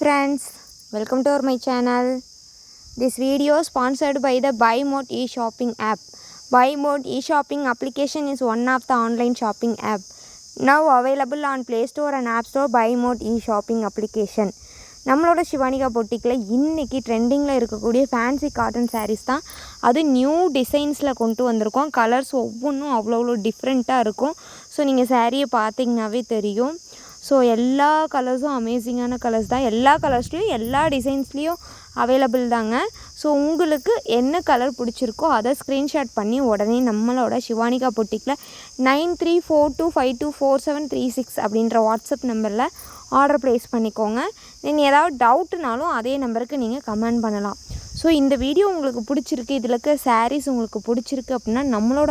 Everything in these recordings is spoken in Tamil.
friends, welcome to my channel. This video is sponsored by the Buy Mode e-shopping app. Buy Mode e-shopping application is one of the online shopping app now available on Play Store and App Store. Buy Mode e-shopping application நம்மளோட சிவானிகா பொட்டிக்கில் இன்றைக்கி ட்ரெண்டிங்கில் இருக்கக்கூடிய ஃபேன்சி காட்டன் சாரீஸ் தான். அது நியூ டிசைன்ஸில் கொண்டு வந்திருக்கோம். கலர்ஸ் ஒவ்வொன்றும் அவ்வளோ டிஃப்ரெண்ட்டாக இருக்கும். ஸோ நீங்கள் சாரியை பார்த்தீங்கன்னாவே தெரியும். ஸோ எல்லா கலர்ஸும் அமேசிங்கான கலர்ஸ் தான். எல்லா கலர்ஸ்லேயும் எல்லா டிசைன்ஸ்லேயும் அவைலபிள் தாங்க. ஸோ உங்களுக்கு என்ன கலர் பிடிச்சிருக்கோ அதை ஸ்க்ரீன்ஷாட் பண்ணி உடனே நம்மளோட சிவானிகா பொட்டிக்கில் 9342524736 அப்படின்ற வாட்ஸ்அப் நம்பரில் ஆர்டர் ப்ளேஸ் பண்ணிக்கோங்க. நீங்கள் ஏதாவது டவுட்டுனாலும் அதே நம்பருக்கு நீங்கள் கமெண்ட் பண்ணலாம். ஸோ இந்த வீடியோ உங்களுக்கு பிடிச்சிருக்கு, இதில் இருக்க சாரீஸ் உங்களுக்கு பிடிச்சிருக்கு அப்படின்னா நம்மளோட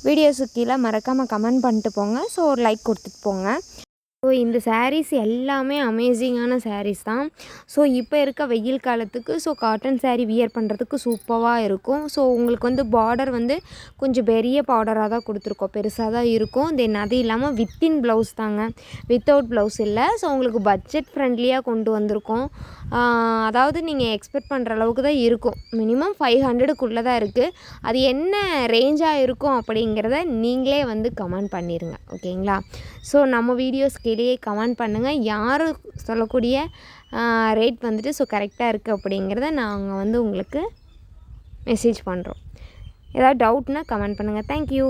வீடியோஸுக்கு கீழே மறக்காமல் கமெண்ட் பண்ணிட்டு போங்க. ஸோ ஒரு லைக் கொடுத்துட்டு போங்க. ஸோ இந்த சாரீஸ் எல்லாமே அமேசிங்கான சாரீஸ் தான். ஸோ இப்போ இருக்க வெயில் காலத்துக்கு காட்டன் சாரீ வியர் பண்ணுறதுக்கு சூப்பராக இருக்கும். ஸோ உங்களுக்கு பார்டர் கொஞ்சம் பெரிய பார்டராக தான் கொடுத்துருக்கோம், பெருசாக தான் இருக்கும். தென் அது இல்லாமல் வித்தின் ப்ளவுஸ் தாங்க, வித்தவுட் ப்ளவுஸ் இல்லை. ஸோ உங்களுக்கு பட்ஜெட் ஃப்ரெண்ட்லியாக கொண்டு வந்திருக்கோம். அதாவது நீங்கள் எக்ஸ்பெக்ட் பண்ணுற அளவுக்கு தான் இருக்கும். மினிமம் 500க்குள்ளே தான் இருக்குது. அது என்ன ரேஞ்சாக இருக்கும் அப்படிங்கிறத நீங்களே கமெண்ட் பண்ணிடுங்க, ஓகேங்களா? ஸோ நம்ம வீடியோஸ் கீழே கமெண்ட் பண்ணுங்கள். யார் சொல்லக்கூடிய ரேட் கரெக்டாக இருக்குது அப்படிங்கிறத நாங்கள் உங்களுக்கு மெசேஜ் பண்ணுறோம். ஏதாவது டவுட்னால் கமெண்ட் பண்ணுங்கள். தேங்க்யூ.